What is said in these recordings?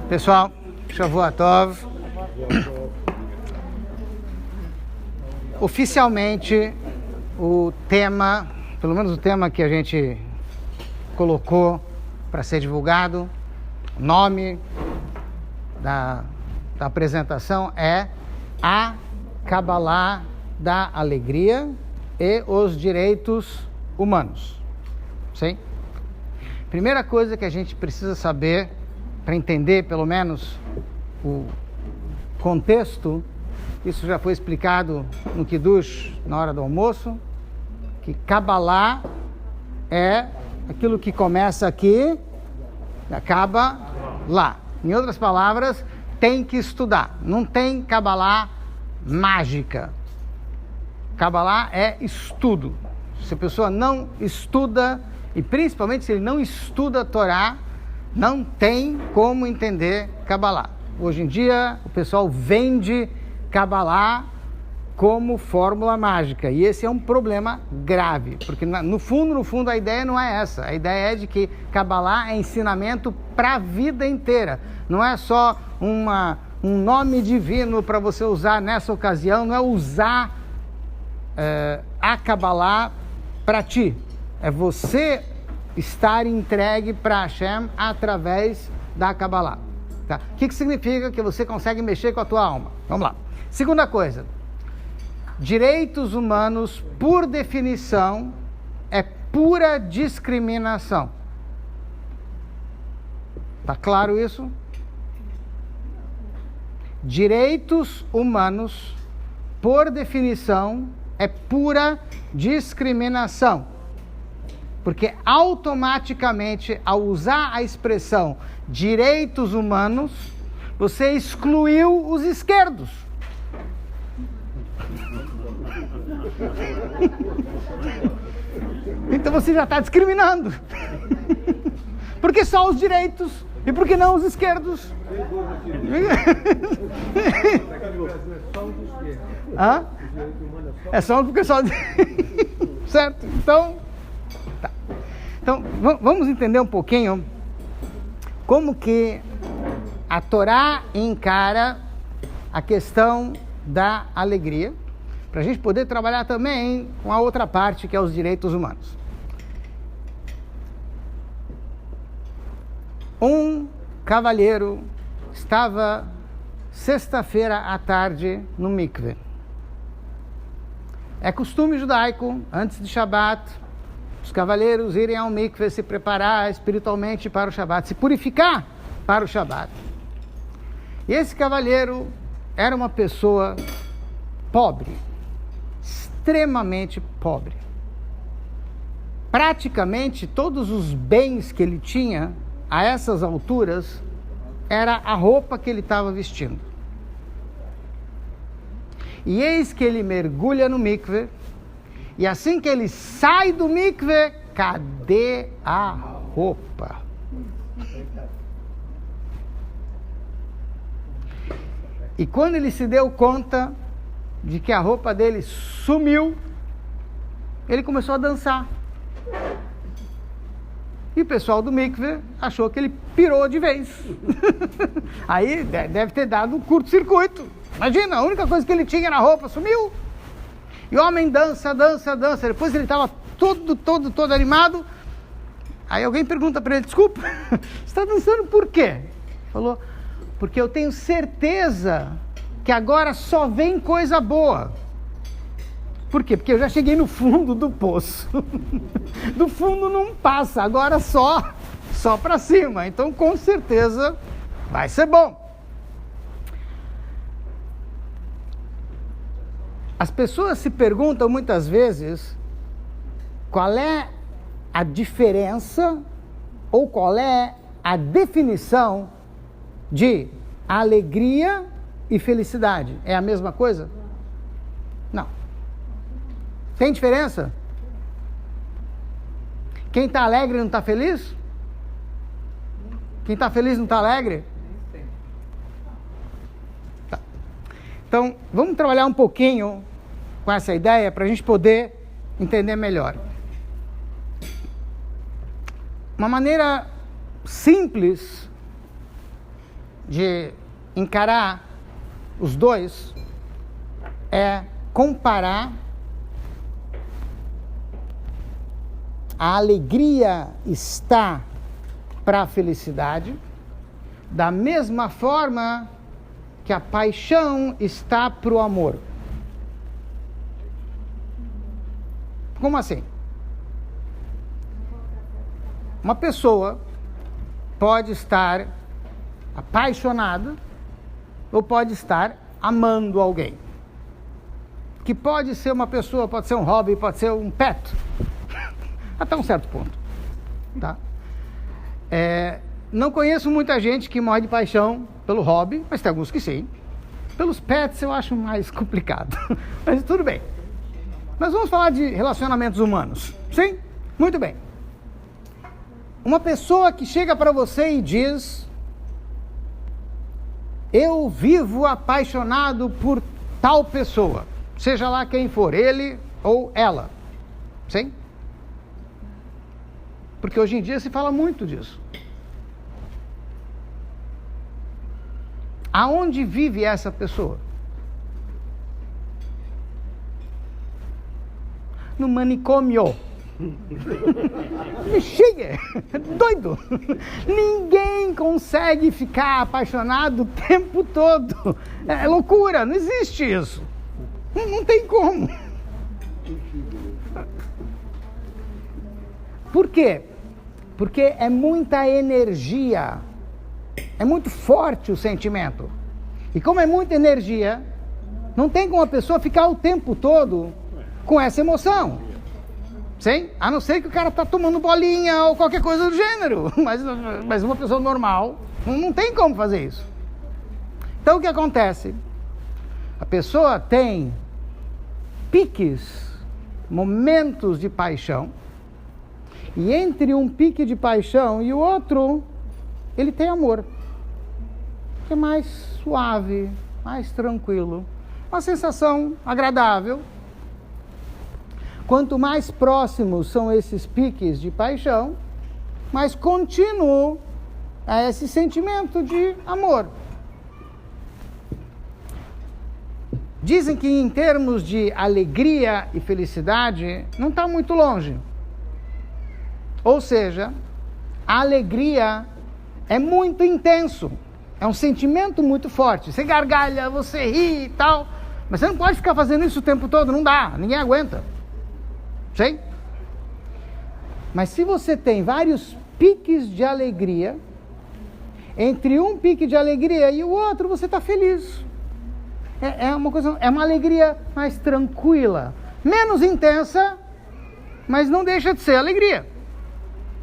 Pessoal, Shavua Tov. Oficialmente, o tema, pelo menos o tema que a gente colocou para ser divulgado, o nome da apresentação é A Kabbalah da Alegria e os Direitos Humanos. Sim? Primeira coisa que a gente precisa saber, para entender pelo menos o contexto, isso já foi explicado no Kiddush na hora do almoço, que Kabbalah é aquilo que começa aqui e acaba lá. Em outras palavras, tem que estudar. Não tem Kabbalah mágica. Kabbalah é estudo. Se a pessoa não estuda, e principalmente se ele não estuda a Torá, não tem como entender Kabbalah. Hoje em dia, o pessoal vende Kabbalah como fórmula mágica. E esse é um problema grave. Porque, no fundo, a ideia não é essa. A ideia é de que Kabbalah é ensinamento para a vida inteira. Não é só um nome divino para você usar nessa ocasião. Não é usar a Kabbalah para ti. É você estar entregue para Hashem através da Kabbalah. Tá? O que significa que você consegue mexer com a tua alma? Vamos lá. Segunda coisa. Direitos humanos, por definição, é pura discriminação. Tá claro isso? Direitos humanos, por definição, é pura discriminação. Porque automaticamente, ao usar a expressão direitos humanos, você excluiu os esquerdos. Então você já está discriminando. Por que só os direitos? E por que não os esquerdos? Hã? É só porque só... Certo? Então, tá. Então, vamos entender um pouquinho como que a Torá encara a questão da alegria, para a gente poder trabalhar também com a outra parte, que é os direitos humanos. Um cavalheiro estava sexta-feira à tarde no mikve. É costume judaico, antes de Shabat, os cavalheiros irem ao mikve se preparar espiritualmente para o Shabat, se purificar para o Shabat. E esse cavalheiro era uma pessoa pobre, extremamente pobre. Praticamente todos os bens que ele tinha a essas alturas era a roupa que ele estava vestindo. E eis que ele mergulha no mikve, e assim que ele sai do mikve, cadê a roupa? E quando ele se deu conta de que a roupa dele sumiu, ele começou a dançar. E o pessoal do mikve achou que ele pirou de vez. Aí deve ter dado um curto-circuito. Imagina, a única coisa que ele tinha na roupa sumiu. E o homem dança. Depois ele estava todo animado. Aí alguém pergunta para ele, desculpa, você está dançando por quê? Falou, porque eu tenho certeza que agora só vem coisa boa. Por quê? Porque eu já cheguei no fundo do poço. Do fundo não passa, agora só para cima. Então, com certeza, vai ser bom. As pessoas se perguntam muitas vezes qual é a diferença ou qual é a definição de alegria e felicidade. É a mesma coisa? Não. Tem diferença? Quem está alegre não está feliz? Quem está feliz não está alegre? Tá. Então, vamos trabalhar um pouquinho com essa ideia para a gente poder entender melhor. Uma maneira simples de encarar os dois é comparar a alegria está para a felicidade da mesma forma que a paixão está para o amor. Como assim? Uma pessoa pode estar apaixonada ou pode estar amando alguém. Que pode ser uma pessoa, pode ser um hobby, pode ser um pet. Até um certo ponto. Tá? Não conheço muita gente que morre de paixão pelo hobby, mas tem alguns que sim. Pelos pets eu acho mais complicado. Mas tudo bem. Nós vamos falar de relacionamentos humanos. Sim? Muito bem. Uma pessoa que chega para você e diz: eu vivo apaixonado por tal pessoa, seja lá quem for, ele ou ela. Sim? Porque hoje em dia se fala muito disso. Aonde vive essa pessoa? No manicômio. Bexiga, doido. Ninguém consegue ficar apaixonado o tempo todo. É loucura, não existe isso. Não tem como. Por quê? Porque é muita energia. É muito forte o sentimento. E como é muita energia, não tem como a pessoa ficar o tempo todo com essa emoção. Sim? A não ser que o cara está tomando bolinha ou qualquer coisa do gênero. Mas uma pessoa normal não tem como fazer isso. Então o que acontece? A pessoa tem piques, momentos de paixão. E entre um pique de paixão e o outro, ele tem amor. Que é mais suave, mais tranquilo. Uma sensação agradável. Quanto mais próximos são esses piques de paixão, mais contínuo é esse sentimento de amor. Dizem que em termos de alegria e felicidade, não está muito longe. Ou seja, a alegria é muito intenso. É um sentimento muito forte. Você gargalha, você ri e tal. Mas você não pode ficar fazendo isso o tempo todo, não dá. Ninguém aguenta. Sim? Mas se você tem vários piques de alegria, entre um pique de alegria e o outro, você está feliz. É uma alegria mais tranquila. Menos intensa, mas não deixa de ser alegria.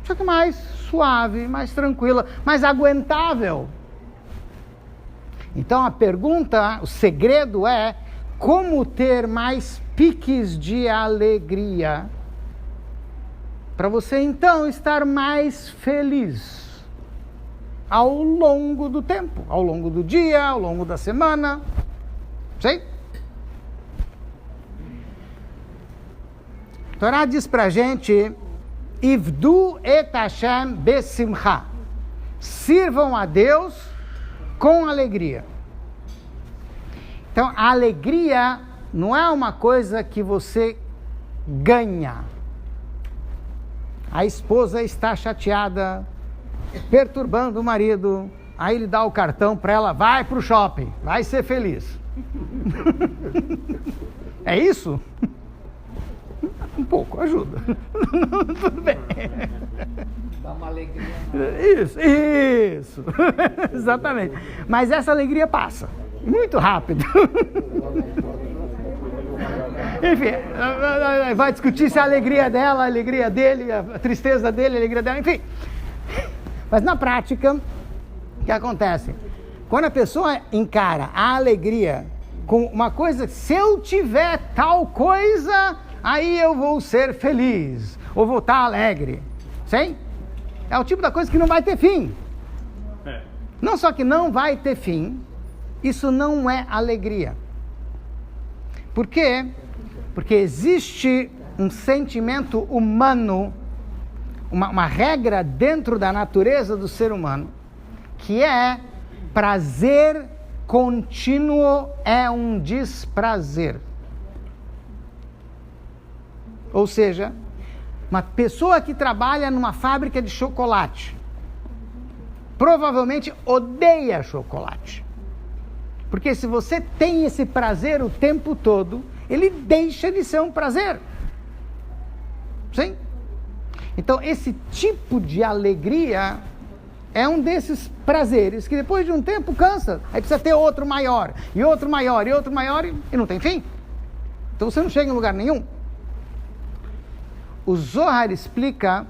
Só que mais suave, mais tranquila, mais aguentável. Então a pergunta, o segredo é como ter mais piques de alegria para você então estar mais feliz ao longo do tempo, ao longo do dia, ao longo da semana. Sei? A Torá diz pra gente: Ivdu et Hashem besimcha. Sirvam a Deus com alegria. Então, a alegria não é uma coisa que você ganha. A esposa está chateada, perturbando o marido, aí ele dá o cartão para ela: vai para o shopping, vai ser feliz. É isso? Um pouco, ajuda. Tudo bem. Dá uma alegria. Isso. Exatamente. Mas essa alegria passa muito rápido. Enfim, vai discutir se a alegria dela, a alegria dele, a tristeza dele, a alegria dela, enfim. Mas na prática, o que acontece? Quando a pessoa encara a alegria com uma coisa: se eu tiver tal coisa, aí eu vou ser feliz, ou vou estar alegre. Sim? É o tipo da coisa que não vai ter fim. Não só que não vai ter fim, isso não é alegria. Por quê? Porque existe um sentimento humano, uma regra dentro da natureza do ser humano, que é prazer contínuo é um desprazer. Ou seja, uma pessoa que trabalha numa fábrica de chocolate provavelmente odeia chocolate. Porque se você tem esse prazer o tempo todo, ele deixa de ser um prazer. Sim? Então, esse tipo de alegria é um desses prazeres que depois de um tempo cansa. Aí precisa ter outro maior, e outro maior, e outro maior, e não tem fim. Então você não chega em lugar nenhum. O Zohar explica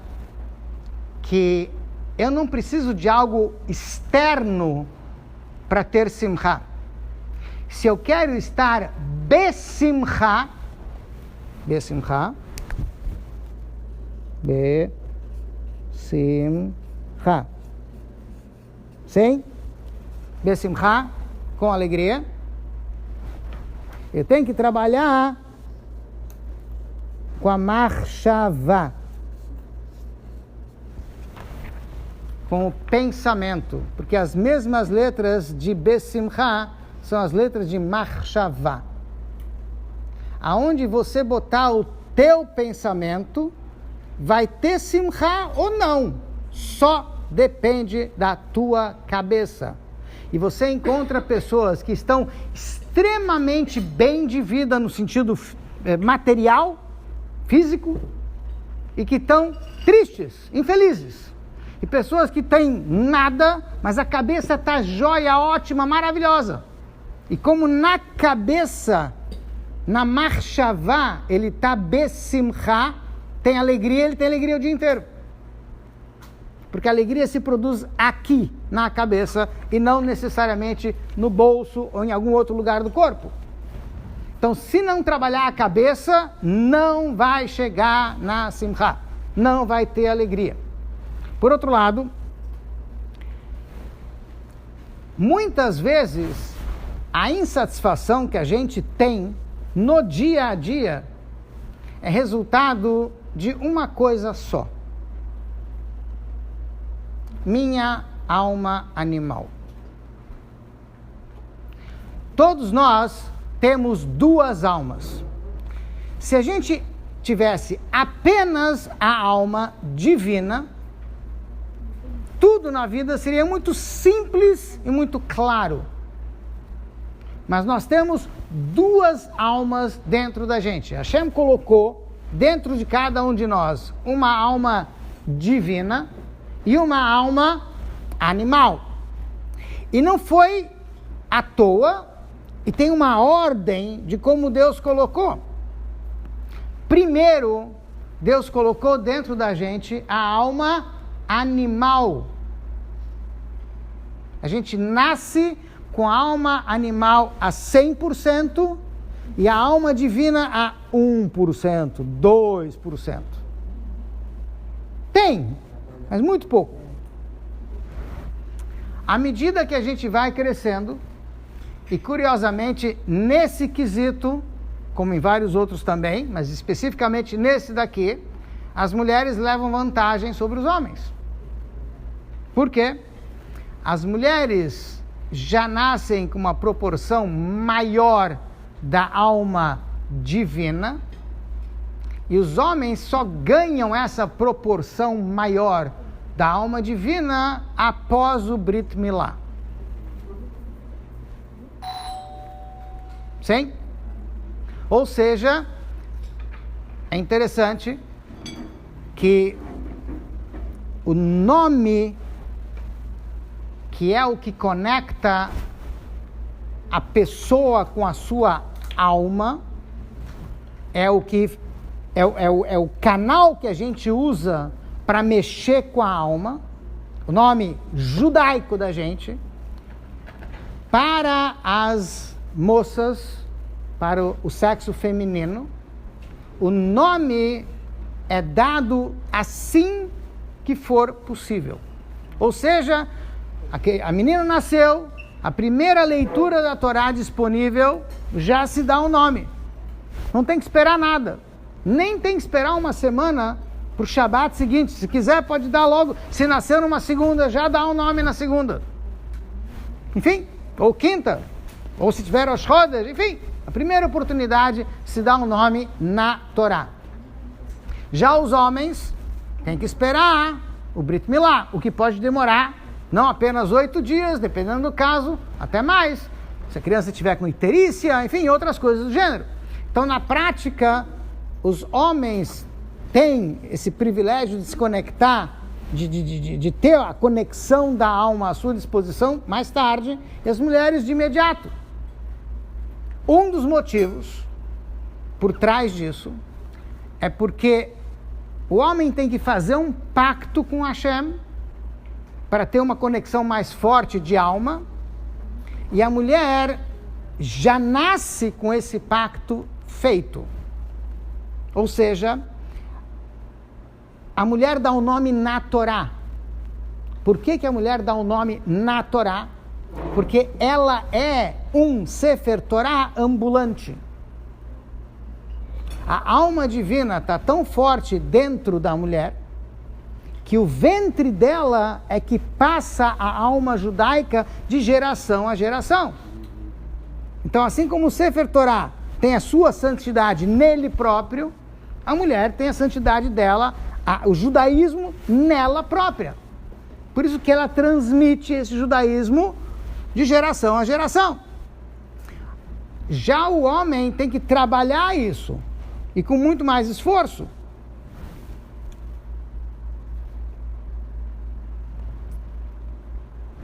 que eu não preciso de algo externo para ter simcha. Se eu quero estar besimcha, sim? Besimcha, com alegria. Eu tenho que trabalhar com a machshavá, com o pensamento, porque as mesmas letras de besimcha são as letras de machshavá. Aonde você botar o teu pensamento, vai ter simcha ou não. Só depende da tua cabeça. E você encontra pessoas que estão extremamente bem de vida no sentido material, físico, e que estão tristes, infelizes. E pessoas que têm nada, mas a cabeça está jóia, ótima, maravilhosa. E como na cabeça, na machshavá, ele está besimcha, tem alegria, ele tem alegria o dia inteiro. Porque a alegria se produz aqui, na cabeça, e não necessariamente no bolso ou em algum outro lugar do corpo. Então, se não trabalhar a cabeça, não vai chegar na simcha, não vai ter alegria. Por outro lado, muitas vezes, a insatisfação que a gente tem no dia a dia é resultado de uma coisa só: minha alma animal. Todos nós temos duas almas. Se a gente tivesse apenas a alma divina, tudo na vida seria muito simples e muito claro. Mas nós temos duas almas dentro da gente. Hashem colocou dentro de cada um de nós uma alma divina e uma alma animal. E não foi à toa, e tem uma ordem de como Deus colocou. Primeiro, Deus colocou dentro da gente a alma animal. A gente nasce com a alma animal a 100% e a alma divina a 1%, 2%. Tem, mas muito pouco. À medida que a gente vai crescendo, e curiosamente nesse quesito, como em vários outros também, mas especificamente nesse daqui, as mulheres levam vantagem sobre os homens. Por quê? As mulheres já nascem com uma proporção maior da alma divina, e os homens só ganham essa proporção maior da alma divina após o Brit Milá. Sim? Ou seja, é interessante que o nome, que é o que conecta a pessoa com a sua alma, é o canal que a gente usa para mexer com a alma, o nome judaico da gente, para as moças, para o sexo feminino, o nome é dado assim que for possível. Ou seja, a menina nasceu, a primeira leitura da Torá disponível, já se dá um nome. Não tem que esperar nada. Nem tem que esperar uma semana para o Shabat seguinte. Se quiser, pode dar logo. Se nasceu numa segunda, já dá um nome na segunda. enfim, ou quinta, ou se tiver as rodas, enfim, a primeira oportunidade se dá um nome na Torá. Já os homens têm que esperar o Brit Milá, o que pode demorar não apenas 8 dias, dependendo do caso, até mais. Se a criança tiver com icterícia, enfim, outras coisas do gênero. Então, na prática, os homens têm esse privilégio de se conectar, de ter a conexão da alma à sua disposição mais tarde, e as mulheres de imediato. Um dos motivos por trás disso é porque o homem tem que fazer um pacto com Hashem para ter uma conexão mais forte de alma, e a mulher já nasce com esse pacto feito. Ou seja, a mulher dá o nome na Torá. Por que a mulher dá o nome na Torá? Porque ela é um Sefer Torá ambulante. A alma divina está tão forte dentro da mulher que o ventre dela é que passa a alma judaica de geração a geração. Então, assim como o Sefer Torá tem a sua santidade nele próprio, a mulher tem a santidade dela, o judaísmo nela própria. Por isso que ela transmite esse judaísmo de geração a geração. Já o homem tem que trabalhar isso, e com muito mais esforço.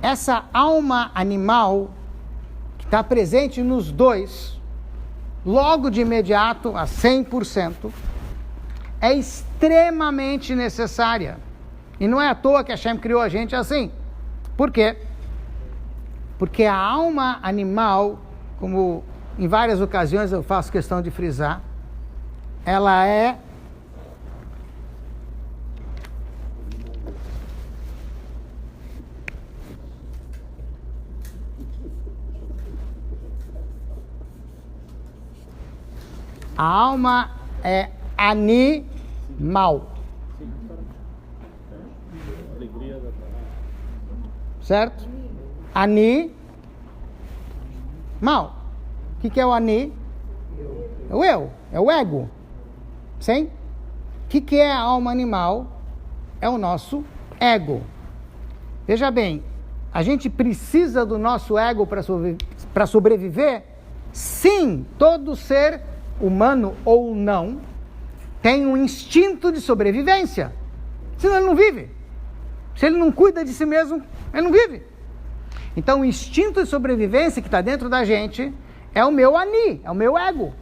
Essa alma animal que está presente nos dois, logo de imediato, a 100%, é extremamente necessária. E não é à toa que a Hashem criou a gente assim. Por quê? Porque a alma animal, como em várias ocasiões eu faço questão de frisar, ela é a alma é animal. Certo? Ani, mal. O que é o ani? É o eu, é o ego. Sim? O que é a alma animal? É o nosso ego. Veja bem, a gente precisa do nosso ego para sobreviver? Sim, todo ser humano ou não tem um instinto de sobrevivência. Senão ele não vive. Se ele não cuida de si mesmo, ele não vive. Então o instinto de sobrevivência que está dentro da gente é o meu ani, é o meu ego.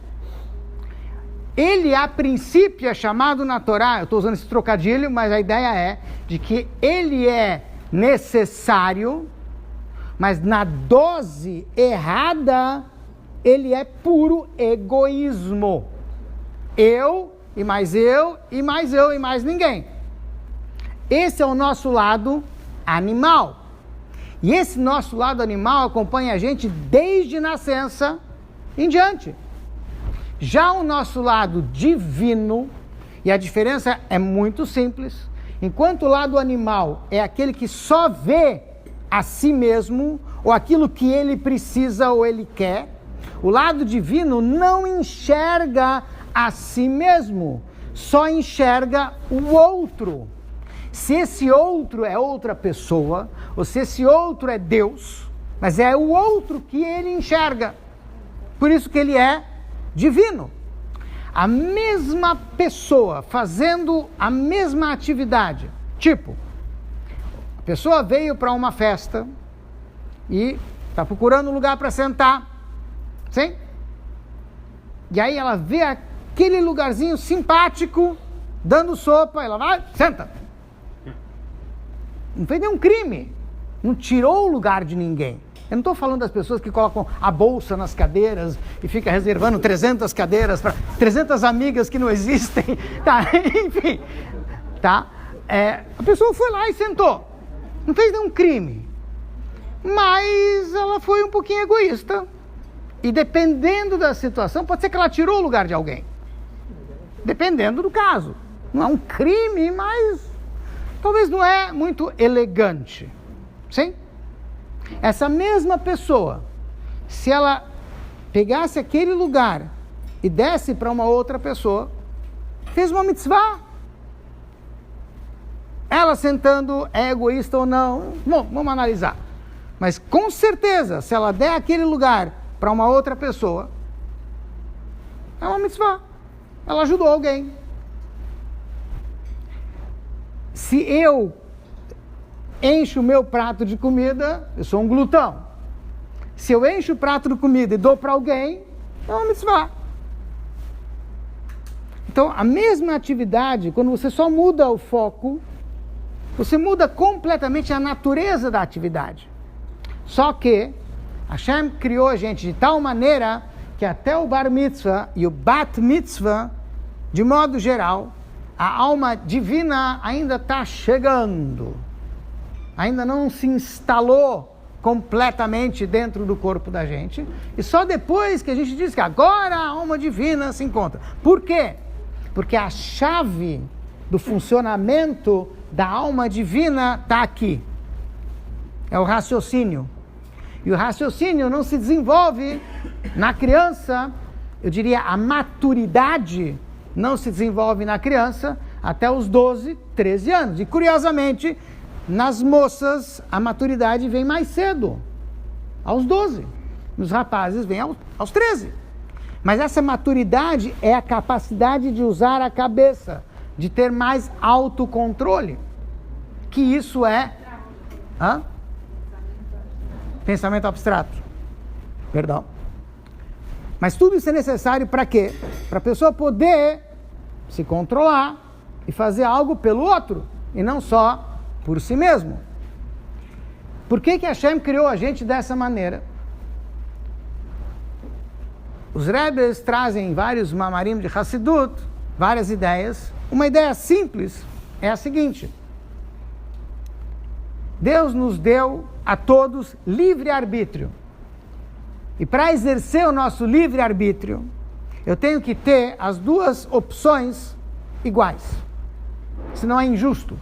Ele, a princípio, é chamado na Torá, eu estou usando esse trocadilho, mas a ideia é de que ele é necessário, mas na dose errada, ele é puro egoísmo. Eu, e mais eu, e mais eu, e mais ninguém. Esse é o nosso lado animal. E esse nosso lado animal acompanha a gente desde nascença em diante. Já o nosso lado divino, e a diferença é muito simples, enquanto o lado animal é aquele que só vê a si mesmo, ou aquilo que ele precisa ou ele quer, o lado divino não enxerga a si mesmo, só enxerga o outro. Se esse outro é outra pessoa, ou se esse outro é Deus, mas é o outro que ele enxerga. Por isso que ele é divino. A mesma pessoa fazendo a mesma atividade. Tipo, a pessoa veio para uma festa e está procurando um lugar para sentar. Sim? E aí ela vê aquele lugarzinho simpático, dando sopa, ela vai, senta. Não fez nenhum crime, não tirou o lugar de ninguém. Eu não estou falando das pessoas que colocam a bolsa nas cadeiras e fica reservando 300 cadeiras para 300 amigas que não existem, tá? Enfim, tá? A pessoa foi lá e sentou, não fez nenhum crime, mas ela foi um pouquinho egoísta. E dependendo da situação, pode ser que ela tirou o lugar de alguém. Dependendo do caso. Não é um crime, mas talvez não é muito elegante. Sim? Essa mesma pessoa, se ela pegasse aquele lugar e desse para uma outra pessoa, fez uma mitzvah. Ela sentando é egoísta ou não? Bom, vamos analisar. Mas com certeza, se ela der aquele lugar para uma outra pessoa, é uma mitzvah. Ela ajudou alguém. Se eu encho o meu prato de comida, eu sou um glutão. Se eu encho o prato de comida e dou para alguém, é uma mitzvah. Então, a mesma atividade, quando você só muda o foco, você muda completamente a natureza da atividade. Só que Hashem criou a gente de tal maneira que até o Bar Mitzvah e o Bat Mitzvah, de modo geral, a alma divina ainda está chegando. Ainda não se instalou completamente dentro do corpo da gente. E só depois que a gente diz que agora a alma divina se encontra. Por quê? Porque a chave do funcionamento da alma divina está aqui. É o raciocínio. E o raciocínio não se desenvolve na criança, eu diria, a maturidade não se desenvolve na criança até os 12, 13 anos. E curiosamente, nas moças, a maturidade vem mais cedo, aos 12. Nos rapazes vem aos 13. Mas essa maturidade é a capacidade de usar a cabeça, de ter mais autocontrole. Que isso é... Hã? Pensamento abstrato. Perdão. Mas tudo isso é necessário para quê? Para a pessoa poder se controlar e fazer algo pelo outro, e não só por si mesmo. Por que Hashem criou a gente dessa maneira? Os Rebes trazem vários mamarim de Hassidut, várias ideias. Uma ideia simples é a seguinte: Deus nos deu a todos livre-arbítrio. E para exercer o nosso livre-arbítrio, eu tenho que ter as duas opções iguais. Senão é injusto.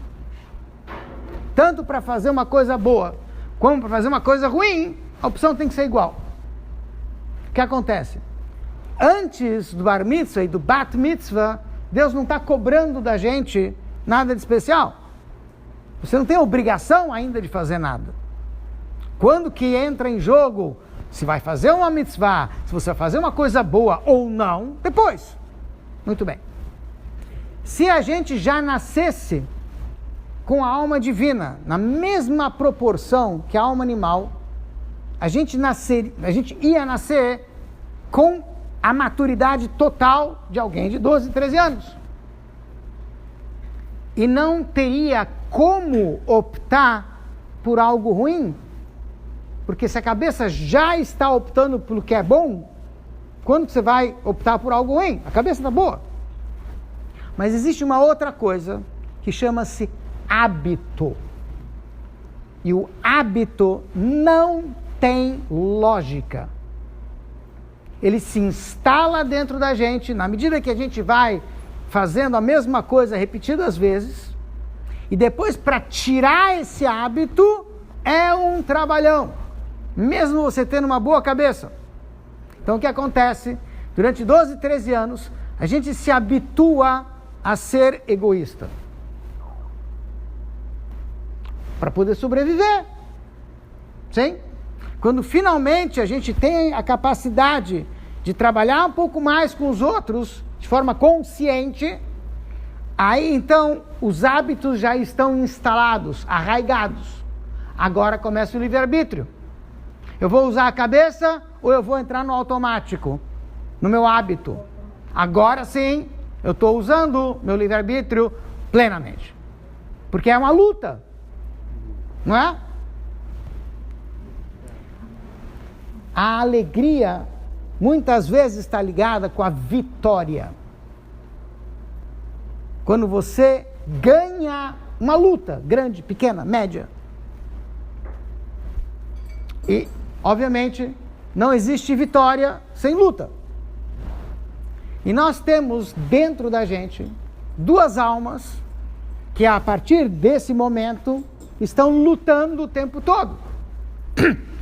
Tanto para fazer uma coisa boa, como para fazer uma coisa ruim, a opção tem que ser igual. O que acontece? Antes do Bar Mitzvah e do Bat Mitzvah, Deus não está cobrando da gente nada de especial. Você não tem obrigação ainda de fazer nada. Quando que entra em jogo se vai fazer uma mitzvah, se você vai fazer uma coisa boa ou não, depois. Muito bem. Se a gente já nascesse com a alma divina, na mesma proporção que a alma animal, a gente ia nascer com a maturidade total de alguém de 12, 13 anos. E não teria como optar por algo ruim, porque se a cabeça já está optando pelo que é bom, quando você vai optar por algo ruim? A cabeça está boa. Mas existe uma outra coisa que chama-se hábito. E o hábito não tem lógica. Ele se instala dentro da gente, na medida que a gente vai fazendo a mesma coisa repetidas vezes, e depois para tirar esse hábito é um trabalhão, mesmo você tendo uma boa cabeça. Então o que acontece? Durante 12, 13 anos, a gente se habitua a ser egoísta. Para poder sobreviver. Sim? Quando finalmente a gente tem a capacidade de trabalhar um pouco mais com os outros, de forma consciente, aí então os hábitos já estão instalados, arraigados. Agora começa o livre-arbítrio. Eu vou usar a cabeça ou eu vou entrar no automático, no meu hábito? Agora sim, eu estou usando meu livre-arbítrio plenamente. Porque é uma luta, não é? A alegria muitas vezes está ligada com a vitória. Quando você ganha uma luta, grande, pequena, média. E, obviamente, não existe vitória sem luta. E nós temos dentro da gente duas almas que, a partir desse momento, estão lutando o tempo todo.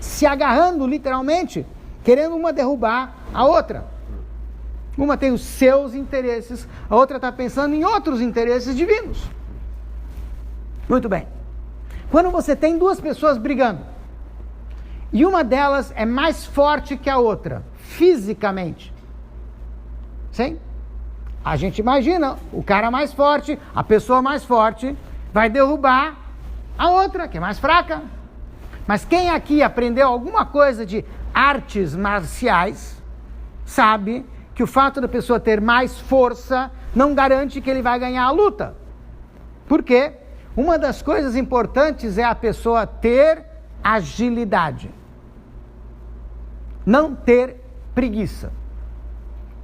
se agarrando literalmente, querendo uma derrubar a outra. Uma tem os seus interesses, a outra está pensando em outros interesses divinos. Muito bem. Quando você tem duas pessoas brigando, e uma delas é mais forte que a outra, fisicamente, sim? A gente imagina, o cara mais forte, a pessoa mais forte, vai derrubar a outra, que é mais fraca. Mas quem aqui aprendeu alguma coisa de artes marciais, sabe que o fato da pessoa ter mais força não garante que ele vai ganhar a luta. Por quê? Uma das coisas importantes é a pessoa ter agilidade. Não ter preguiça.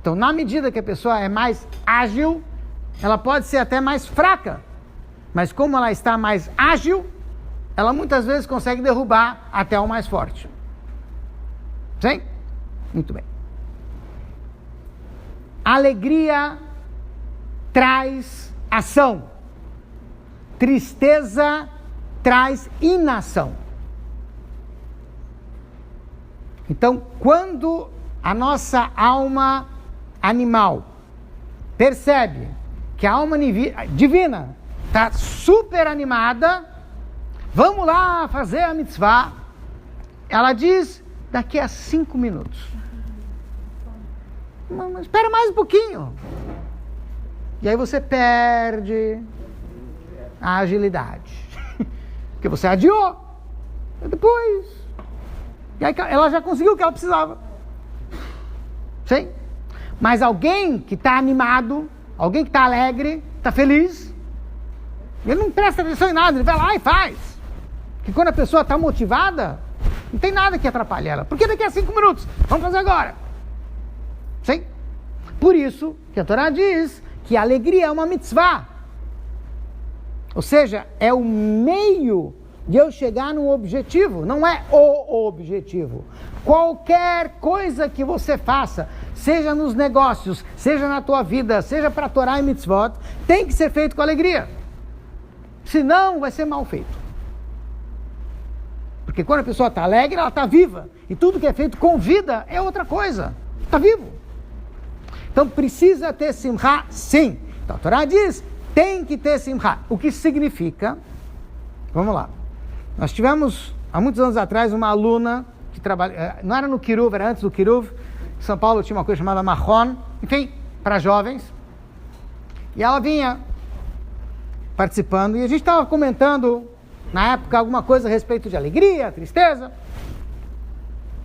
Então, na medida que a pessoa é mais ágil, ela pode ser até mais fraca. Mas como ela está mais ágil, ela muitas vezes consegue derrubar até o mais forte. Sim? Muito bem. Alegria traz ação. Tristeza traz inação. Então, quando a nossa alma animal percebe que a alma divina está super animada, vamos lá fazer a mitzvah, ela diz, daqui a 5 minutos. Mas espera mais um pouquinho. E aí você perde a agilidade. Porque você adiou. E depois. E aí ela já conseguiu o que ela precisava. Sim? Mas alguém que está animado, alguém que está alegre, está feliz, ele não presta atenção em nada, ele vai lá e faz. Porque quando a pessoa está motivada, não tem nada que atrapalhe ela. Porque daqui a 5 minutos, vamos fazer agora. Sim? Por isso que a Torá diz que a alegria é uma mitzvah. Ou seja, é o meio de eu chegar no objetivo, não é o objetivo. Qualquer coisa que você faça, seja nos negócios, seja na tua vida, seja para a Torá e mitzvot, tem que ser feito com alegria. Senão vai ser mal feito. Porque quando a pessoa está alegre, ela está viva. E tudo que é feito com vida é outra coisa. Está vivo. Então precisa ter simcha, sim. Então a Torá diz, tem que ter simcha. O que significa? Vamos lá. Nós tivemos, há muitos anos atrás, uma aluna que trabalha, não era no Kiruv, era antes do Kiruv. Em São Paulo tinha uma coisa chamada Mahon, enfim, para jovens. E ela vinha participando, e a gente estava comentando, na época, alguma coisa a respeito de alegria, tristeza.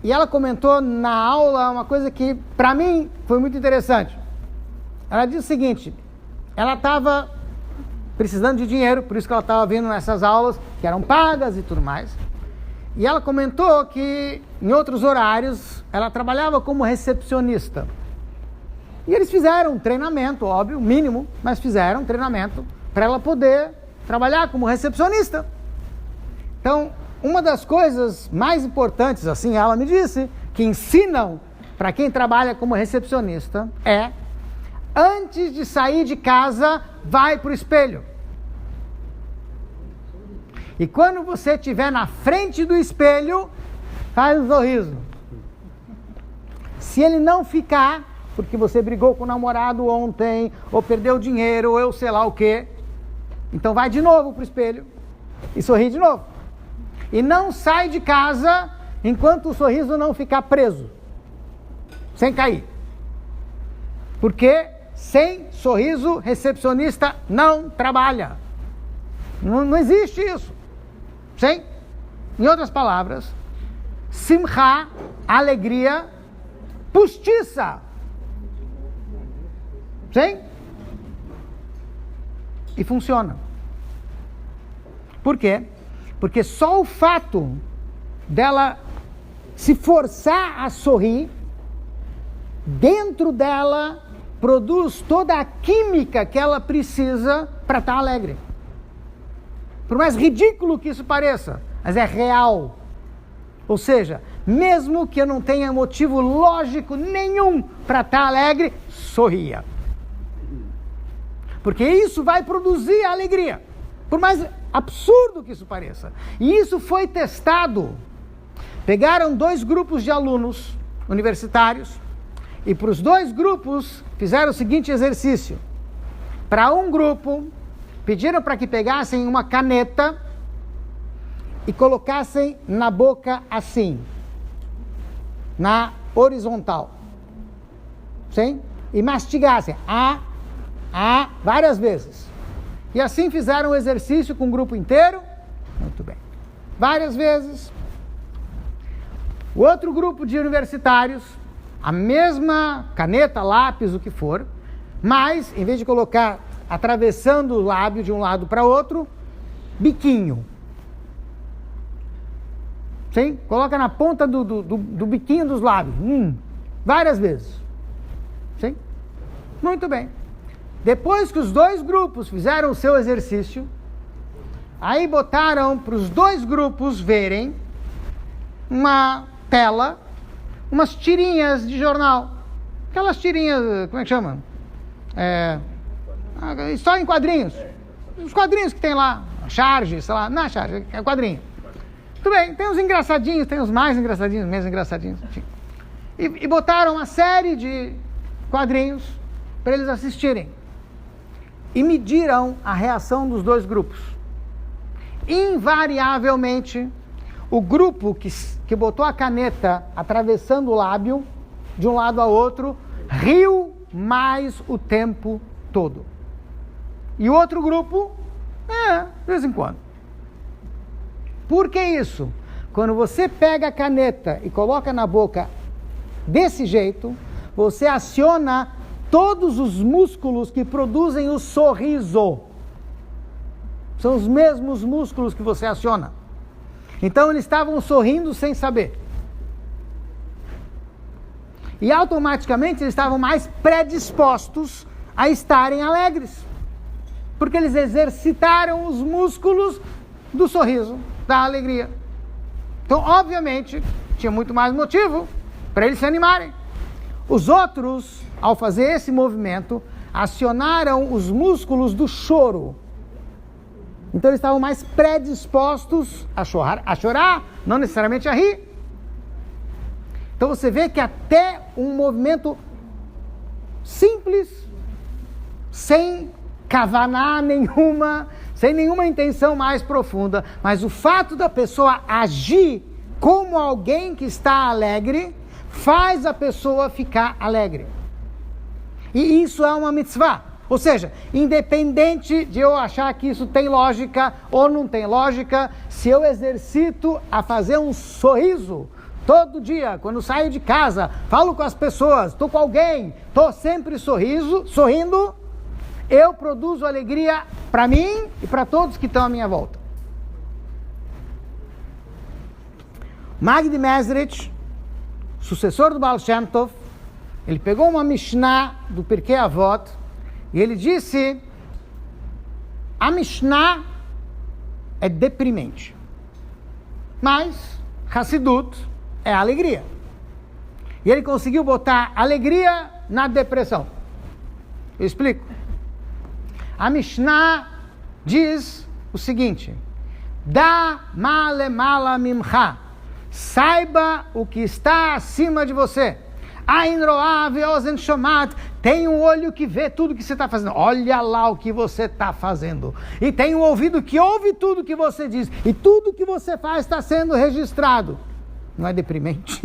E ela comentou na aula uma coisa que, para mim, foi muito interessante. Ela disse o seguinte, ela estava precisando de dinheiro, por isso que ela estava vindo nessas aulas, que eram pagas e tudo mais. E ela comentou que, em outros horários, ela trabalhava como recepcionista. E eles fizeram um treinamento, óbvio, mínimo, mas fizeram um treinamento para ela poder trabalhar como recepcionista. Então, uma das coisas mais importantes, assim, ela me disse, que ensinam para quem trabalha como recepcionista é, antes de sair de casa, vai para o espelho. E quando você estiver na frente do espelho, faz um sorriso. Se ele não ficar, porque você brigou com o namorado ontem, ou perdeu dinheiro, ou eu sei lá o quê, então vai de novo para o espelho e sorri de novo. E não sai de casa enquanto o sorriso não ficar preso, sem cair. Porque sem sorriso, recepcionista não trabalha. Não existe isso. Sim? Em outras palavras, simcha, alegria, postiça. Sim? E funciona. Por quê? Porque só o fato dela se forçar a sorrir, dentro dela produz toda a química que ela precisa para estar alegre. Por mais ridículo que isso pareça, mas é real. Ou seja, mesmo que eu não tenha motivo lógico nenhum para estar alegre, sorria. Porque isso vai produzir a alegria. Por mais absurdo que isso pareça. E isso foi testado pegaram 2 grupos de alunos universitários e para os 2 grupos fizeram o seguinte exercício. Para um grupo, pediram para que pegassem uma caneta e colocassem na boca assim, na horizontal. Sim? E mastigassem várias vezes. E assim fizeram o exercício com o grupo inteiro. Muito bem. Várias vezes. O outro grupo de universitários, a mesma caneta, lápis, o que for, mas, em vez de colocar atravessando o lábio de um lado para outro, biquinho. Sim? Coloca na ponta do biquinho dos lábios. Várias vezes. Sim? Muito bem. Depois que os 2 grupos fizeram o seu exercício, aí botaram para os 2 grupos verem uma tela, umas tirinhas de jornal. Aquelas tirinhas, como é que chama? Só em quadrinhos. Os quadrinhos que tem lá. Charge, sei lá. Não é charge, é quadrinho. Tudo bem, tem os engraçadinhos, tem os mais engraçadinhos, menos engraçadinhos, enfim. E botaram uma série de quadrinhos para eles assistirem. E mediram a reação dos 2 grupos. Invariavelmente, o grupo que botou a caneta atravessando o lábio, de um lado a outro, riu mais o tempo todo. E o outro grupo, de vez em quando. Por que isso? Quando você pega a caneta e coloca na boca desse jeito, você aciona todos os músculos que produzem o sorriso. São os mesmos músculos que você aciona. Então eles estavam sorrindo sem saber. E automaticamente eles estavam mais predispostos a estarem alegres. Porque eles exercitaram os músculos do sorriso, da alegria. Então, obviamente, tinha muito mais motivo para eles se animarem. Os outros, ao fazer esse movimento, acionaram os músculos do choro. Então eles estavam mais predispostos a chorar, não necessariamente a rir. Então você vê que até um movimento simples, sem kavaná nenhuma, sem nenhuma intenção mais profunda, mas o fato da pessoa agir como alguém que está alegre, faz a pessoa ficar alegre. E isso é uma mitzvah. Ou seja, independente de eu achar que isso tem lógica ou não tem lógica, se eu exercito a fazer um sorriso todo dia, quando saio de casa, falo com as pessoas, estou com alguém, estou sempre sorrindo, eu produzo alegria para mim e para todos que estão à minha volta. Magid Mezritch, sucessor do Baal Shem Tov, ele pegou uma Mishnah do Pirkei Avot e ele disse: a Mishnah é deprimente, mas Hassidut é alegria. E ele conseguiu botar alegria na depressão. Eu explico. A Mishnah diz o seguinte: Da malemala mimcha, saiba o que está acima de você. Ain ro'a ve'ozen shomat, tem um olho que vê tudo que você está fazendo. Olha lá o que você está fazendo. E tem um ouvido que ouve tudo que você diz. E tudo que você faz está sendo registrado. Não é deprimente?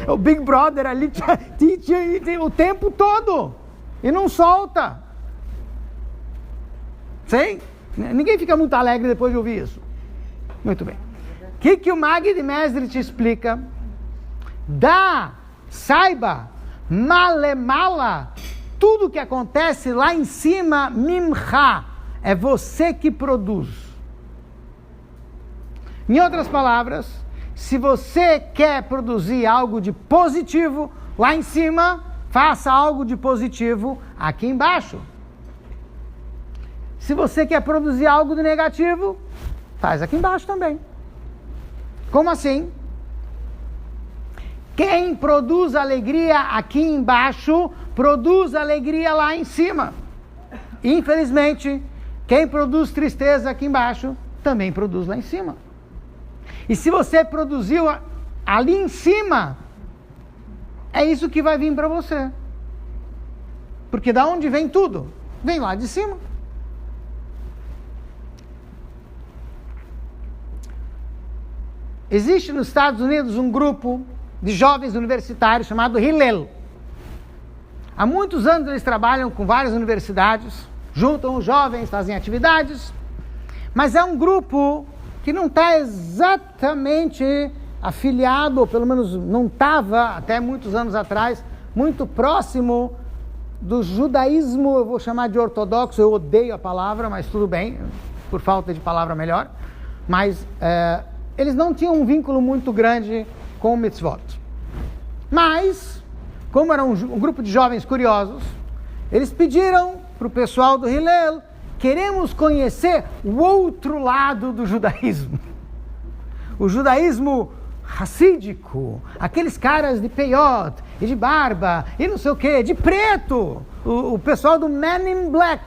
O Big Brother ali o tempo todo. E não solta. Sim? Ninguém fica muito alegre depois de ouvir isso. Muito bem. O que o Magid Mezritch explica? Saiba, malemala, tudo que acontece lá em cima, mimcha, é você que produz. Em outras palavras, se você quer produzir algo de positivo lá em cima, faça algo de positivo aqui embaixo. Se você quer produzir algo de negativo, faz aqui embaixo também. Como assim? Quem produz alegria aqui embaixo, produz alegria lá em cima. Infelizmente, quem produz tristeza aqui embaixo, também produz lá em cima. E se você produziu ali em cima, é isso que vai vir para você. Porque da onde vem tudo? Vem lá de cima. Existe nos Estados Unidos um grupo de jovens universitários chamado Hillel. Há muitos anos eles trabalham com várias universidades, juntam os jovens, fazem atividades, mas é um grupo que não está exatamente afiliado, ou pelo menos não estava até muitos anos atrás, muito próximo do judaísmo, eu vou chamar de ortodoxo, eu odeio a palavra, mas tudo bem, por falta de palavra melhor, mas eles não tinham um vínculo muito grande com o mitzvot. Mas, como era um grupo de jovens curiosos, eles pediram para o pessoal do Hillel: queremos conhecer o outro lado do judaísmo. O judaísmo racídico, aqueles caras de peiot e de barba e não sei o que, de preto, o pessoal do Men in Black.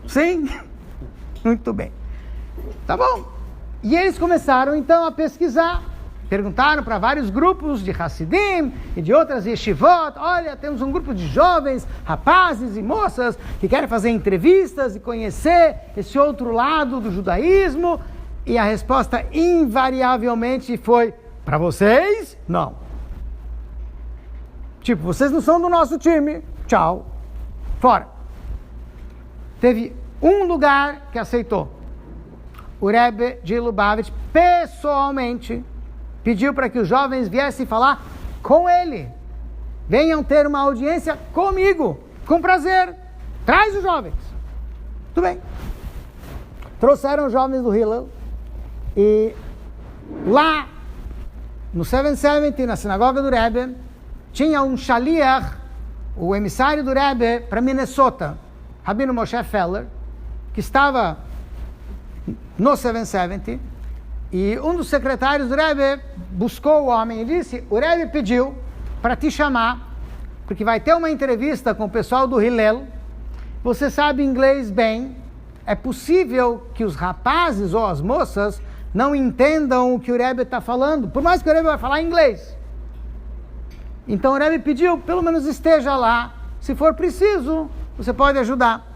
Sim? Muito bem. Tá bom. E eles começaram então a pesquisar, perguntaram para vários grupos de Hassidim e de outras yeshivot: olha, temos um grupo de jovens, rapazes e moças que querem fazer entrevistas e conhecer esse outro lado do judaísmo. E a resposta invariavelmente foi: para vocês, não. Tipo, vocês não são do nosso time, tchau, fora. Teve um lugar que aceitou. O Rebbe de Lubavitch pessoalmente pediu para que os jovens viessem falar com ele. Venham ter uma audiência comigo, com prazer. Traz os jovens. Tudo bem. Trouxeram os jovens do Hillel. E lá, no 770, na sinagoga do Rebbe, tinha um shaliach, o emissário do Rebbe para Minnesota, Rabino Moshe Feller, que estava no 770, e um dos secretários do Rebbe buscou o homem e disse: o Rebbe pediu para te chamar, porque vai ter uma entrevista com o pessoal do Hillel, você sabe inglês bem, é possível que os rapazes ou as moças não entendam o que o Rebbe está falando, por mais que o Rebbe vai falar inglês. Então o Rebbe pediu, pelo menos esteja lá, se for preciso, você pode ajudar.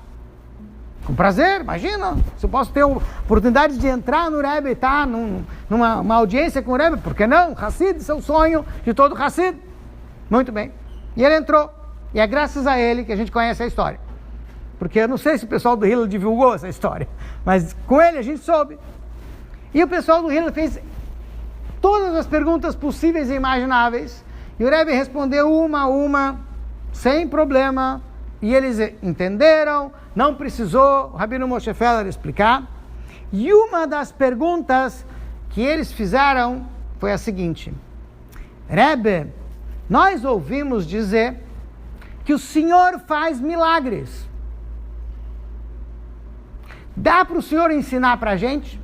Com prazer, imagina, se eu posso ter a oportunidade de entrar no Rebbe e estar numa audiência com o Rebbe, por que não? Hassid, isso é o sonho de todo Hassid. Muito bem. E ele entrou, e é graças a ele que a gente conhece a história. Porque eu não sei se o pessoal do Hillel divulgou essa história, mas com ele a gente soube. E o pessoal do Hillel fez todas as perguntas possíveis e imagináveis, e o Rebbe respondeu uma a uma, sem problema, e eles entenderam, não precisou o Rabino Moshe Feller explicar. E uma das perguntas que eles fizeram foi a seguinte: Rebbe, nós ouvimos dizer que o Senhor faz milagres. Dá para o Senhor ensinar para a gente?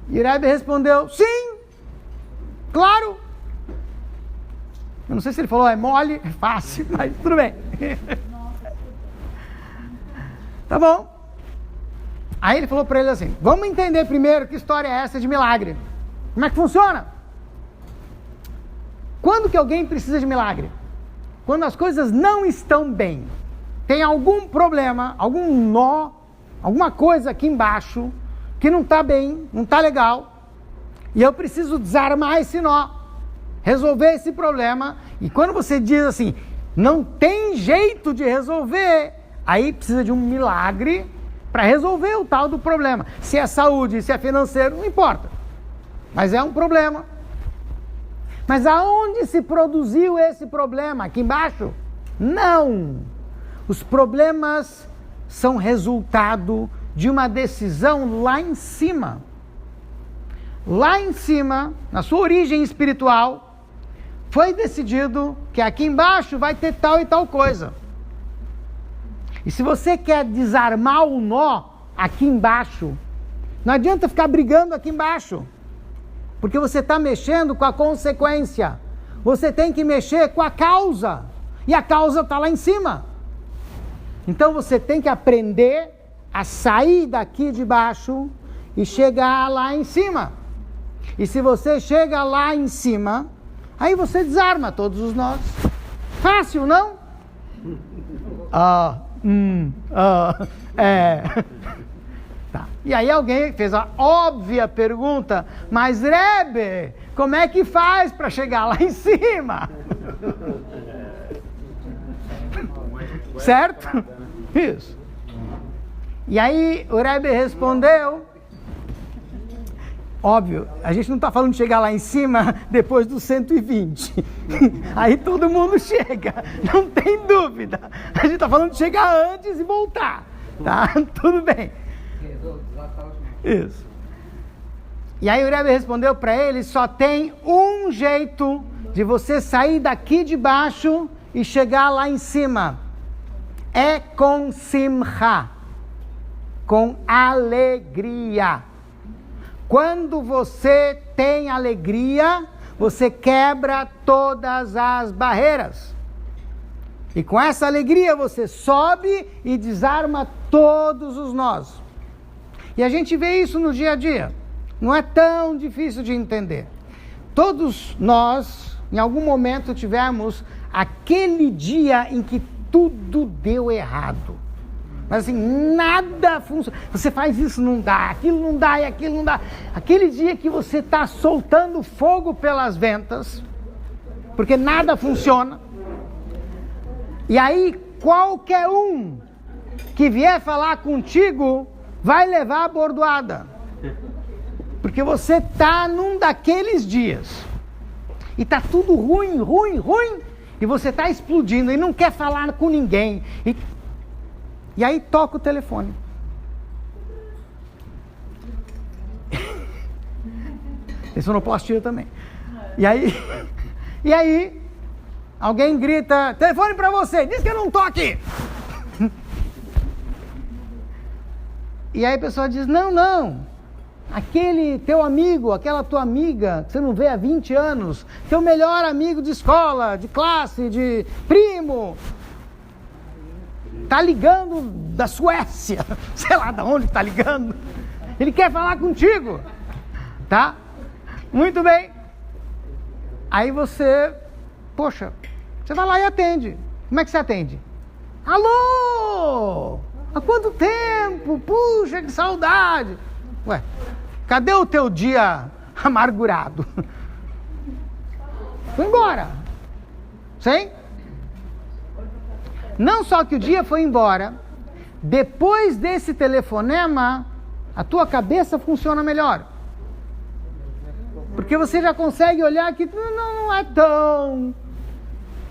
E o Rebbe respondeu: sim, claro. Eu não sei se ele falou é mole, é fácil, mas tudo bem. Tá bom. Aí ele falou para ele assim: vamos entender primeiro que história é essa de milagre. Como é que funciona? Quando que alguém precisa de milagre? Quando as coisas não estão bem. Tem algum problema, algum nó, alguma coisa aqui embaixo que não está bem, não está legal, e eu preciso desarmar esse nó, resolver esse problema. E quando você diz assim, não tem jeito de resolver, aí precisa de um milagre para resolver o tal do problema. Se é saúde, se é financeiro, não importa, mas é um problema. Mas aonde se produziu esse problema? Aqui embaixo? Não! Os problemas são resultado de uma decisão lá em cima. Lá em cima, na sua origem espiritual, foi decidido que aqui embaixo vai ter tal e tal coisa. E se você quer desarmar o nó aqui embaixo, não adianta ficar brigando aqui embaixo, porque você está mexendo com a consequência. Você tem que mexer com a causa, e a causa está lá em cima. Então você tem que aprender a sair daqui de baixo e chegar lá em cima. E se você chega lá em cima, aí você desarma todos os nós. Fácil, não? Tá. E aí alguém fez a óbvia pergunta, mas Rebbe, como é que faz para chegar lá em cima? Certo? Isso. E aí o Rebbe respondeu, óbvio, a gente não está falando de chegar lá em cima depois dos 120. Aí todo mundo chega, não tem dúvida. A gente está falando de chegar antes e voltar. Tá? Tudo bem. Isso. E aí o Rebbe respondeu para ele, só tem um jeito de você sair daqui de baixo e chegar lá em cima. É com simcha, com alegria. Quando você tem alegria, você quebra todas as barreiras. E com essa alegria você sobe e desarma todos os nós. E a gente vê isso no dia a dia. Não é tão difícil de entender. Todos nós, em algum momento, tivemos aquele dia em que tudo deu errado. Mas assim, nada funciona. Você faz isso, não dá, aquilo não dá e aquilo não dá. Aquele dia que você está soltando fogo pelas ventas, porque nada funciona. E aí, qualquer um que vier falar contigo vai levar a bordoada. Porque você está num daqueles dias. E está tudo ruim, e você está explodindo e não quer falar com ninguém. E aí toca o telefone. Tem sonoplastia também. E aí alguém grita, telefone para você, diz que eu não tô aqui. E aí a pessoa diz, não, aquele teu amigo, aquela tua amiga, que você não vê há 20 anos, teu melhor amigo de escola, de classe, de primo, tá ligando da Suécia, sei lá de onde tá ligando, ele quer falar contigo, tá? Muito bem. Aí você, poxa, você vai lá e atende. Como é que você atende? Alô! Há quanto tempo? Puxa, que saudade! Ué, cadê o teu dia amargurado? Foi embora. Sim? Não só que o dia foi embora, depois desse telefonema, a tua cabeça funciona melhor. Porque você já consegue olhar que não é tão...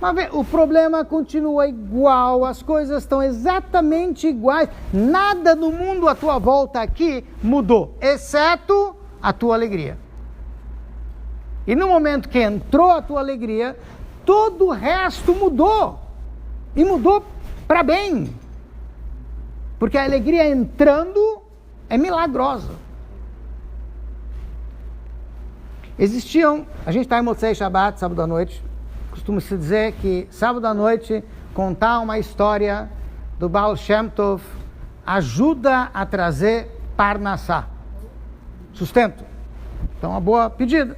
Mas o problema continua igual, as coisas estão exatamente iguais, nada no mundo à tua volta aqui mudou, exceto a tua alegria. E no momento que entrou a tua alegria, todo o resto mudou. E mudou para bem. Porque a alegria entrando é milagrosa. A gente está em Motzei Shabbat, sábado à noite, costuma-se dizer que sábado à noite contar uma história do Baal Shem Tov ajuda a trazer parnassá, sustento. Então, uma boa pedida.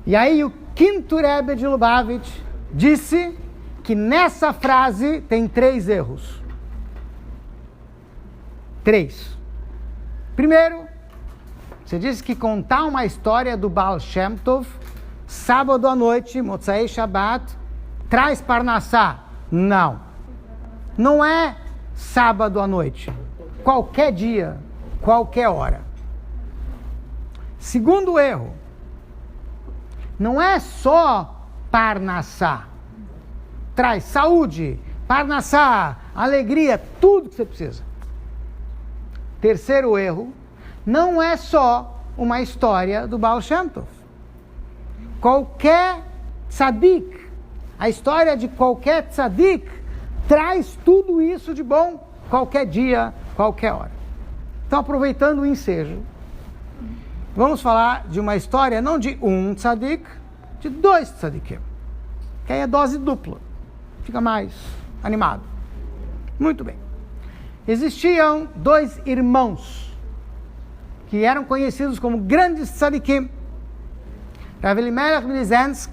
E aí o quinto Rebbe de Lubavitch disse que nessa frase tem 3 erros. 3. Primeiro, você disse que contar uma história do Baal Shem Tov, sábado à noite, Motzei Shabbat, traz parnassá. Não é sábado à noite. Qualquer dia, qualquer hora. Segundo erro, não é só parnassá. Traz saúde, parnassá, alegria, tudo que você precisa. Terceiro erro, não é só uma história do Baal Shem Tov. Qualquer tzadik, a história de qualquer tzadik, traz tudo isso de bom, qualquer dia, qualquer hora. Então, aproveitando o ensejo, vamos falar de uma história não de um tzadik, de 2 tzadikim. Que aí é dose dupla. Fica mais animado. Muito bem. existiam dois irmãos que eram conhecidos como grandes tzadikim. Rav Elimelech Lizensk,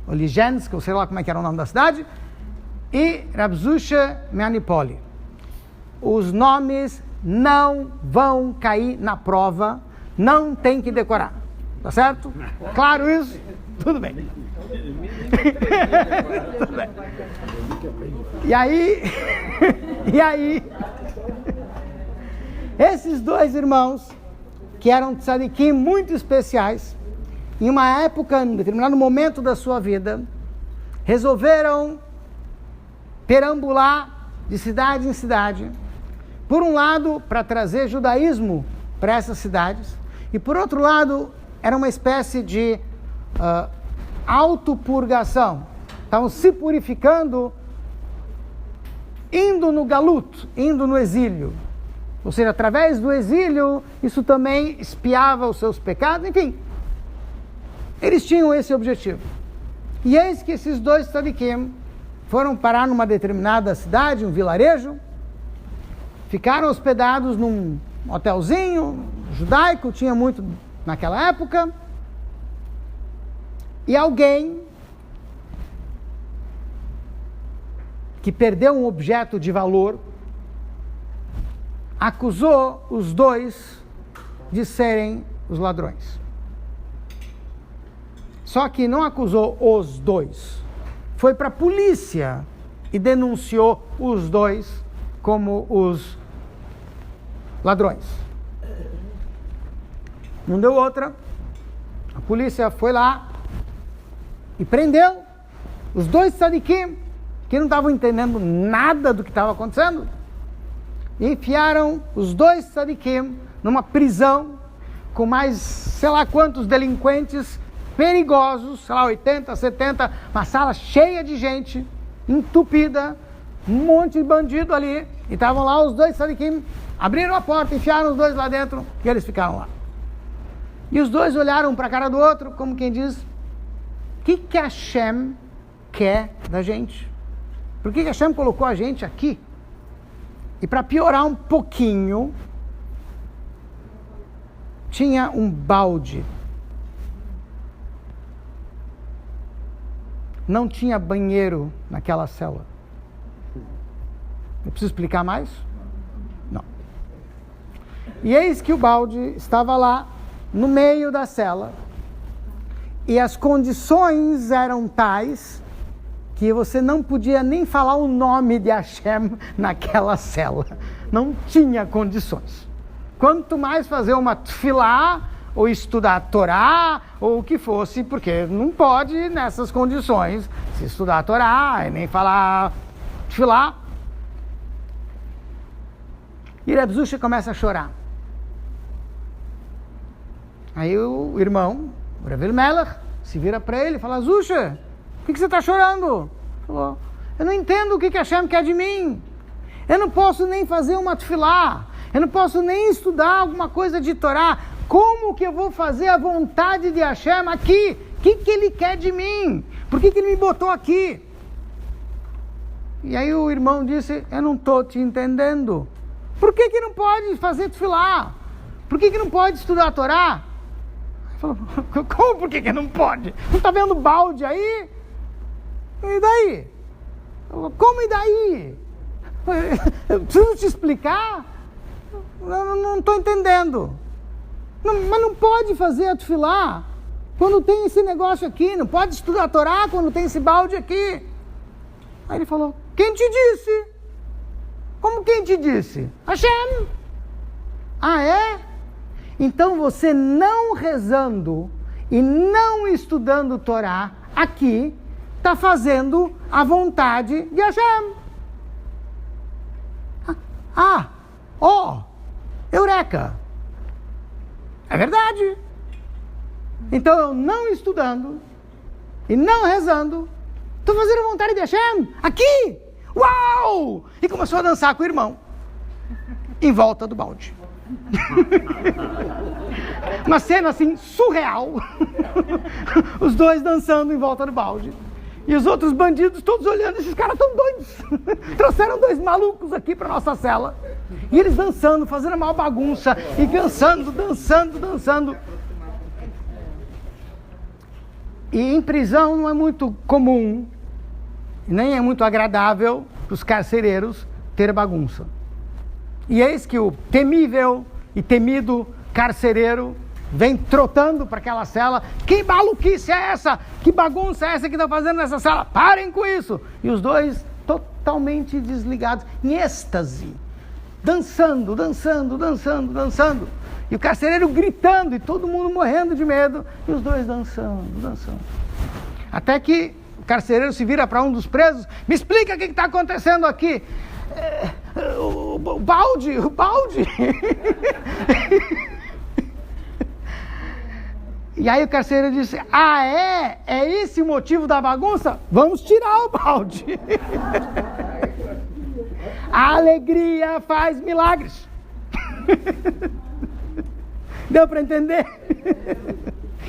ou Lizensk, eu sei lá como é que era o nome da cidade, e Rav Zusha Meanipoli. Os nomes não vão cair na prova, não tem que decorar. Tá certo? Claro isso? Tudo bem. Tudo bem. E aí, esses dois irmãos, que eram tzadikim muito especiais, em uma época, em um determinado momento da sua vida, resolveram perambular de cidade em cidade, por um lado, para trazer judaísmo para essas cidades, e por outro lado, era uma espécie de autopurgação. Estavam se purificando, indo no galut, indo no exílio. Ou seja, através do exílio, isso também espiava os seus pecados, enfim. Eles tinham esse objetivo. E eis que esses dois tzadikim foram parar numa determinada cidade, um vilarejo, ficaram hospedados num hotelzinho judaico, tinha muito naquela época, e alguém que perdeu um objeto de valor acusou os dois de serem os ladrões. Só que não acusou os dois, foi para a polícia e denunciou os dois como os ladrões. Não deu outra, a polícia foi lá e prendeu os dois tzadikim, que não estavam entendendo nada do que estava acontecendo, e enfiaram os dois tzadikim numa prisão com mais sei lá quantos delinquentes perigosos, sei lá, 80, 70, uma sala cheia de gente, entupida, um monte de bandido ali, e estavam lá os dois tzadikim, abriram a porta, enfiaram os dois lá dentro, e eles ficaram lá. E os dois olharam para a cara do outro, como quem diz, o que Hashem quer da gente? Por que Hashem colocou a gente aqui? E para piorar um pouquinho, tinha um balde. Não tinha banheiro naquela cela. Eu preciso explicar mais? Não. E eis que o balde estava lá, no meio da cela, e as condições eram tais que você não podia nem falar o nome de Hashem naquela cela. Não tinha condições. Quanto mais fazer uma tefilá, ou estudar a Torá, ou o que fosse, porque não pode, nessas condições, se estudar a Torá, e nem falar tefilá. E Rav Zusha começa a chorar. Aí o irmão, o Rav Elimelech, se vira para ele e fala, Zusha, por que você está chorando? Ele falou, eu não entendo o que Hashem quer de mim. Eu não posso nem fazer uma tefilá. Eu não posso nem estudar alguma coisa de Torá. Como que eu vou fazer a vontade de Hashem aqui? O que Ele quer de mim? Por que Ele me botou aqui? E aí o irmão disse, eu não estou te entendendo. Por que não pode fazer tefilá? Por que não pode estudar a Torá? Ele falou, como por que não pode? Não está vendo balde aí? E daí? Como e daí? Eu preciso te explicar? Não estou entendendo. Mas não pode fazer a tefilá quando tem esse negócio aqui. Não pode estudar a Torá quando tem esse balde aqui. Aí ele falou, quem te disse? Como quem te disse? Hashem. Ah, é? Então você não rezando e não estudando Torá aqui está fazendo a vontade de Hashem. Eureka! É verdade. Então eu não estudando e não rezando, estou fazendo a vontade de Hashem aqui. Uau! E começou a dançar com o irmão em volta do balde. Uma cena assim surreal. Os dois dançando em volta do balde. E os outros bandidos todos olhando, esses caras estão doidos. Trouxeram dois malucos aqui para nossa cela. E eles dançando, fazendo a maior bagunça, e dançando. E em prisão não é muito comum, nem é muito agradável para os carcereiros ter bagunça. E eis que o temível e temido carcereiro vem trotando para aquela cela. Que maluquice é essa? Que bagunça é essa que estão fazendo nessa cela? Parem com isso! E os dois totalmente desligados, em êxtase, dançando. E o carcereiro gritando e todo mundo morrendo de medo. E os dois dançando. Até que o carcereiro se vira para um dos presos. Me explica o que está acontecendo aqui. O balde. E aí o carcereiro disse: é esse o motivo da bagunça? Vamos tirar o balde. A alegria faz milagres. Deu para entender?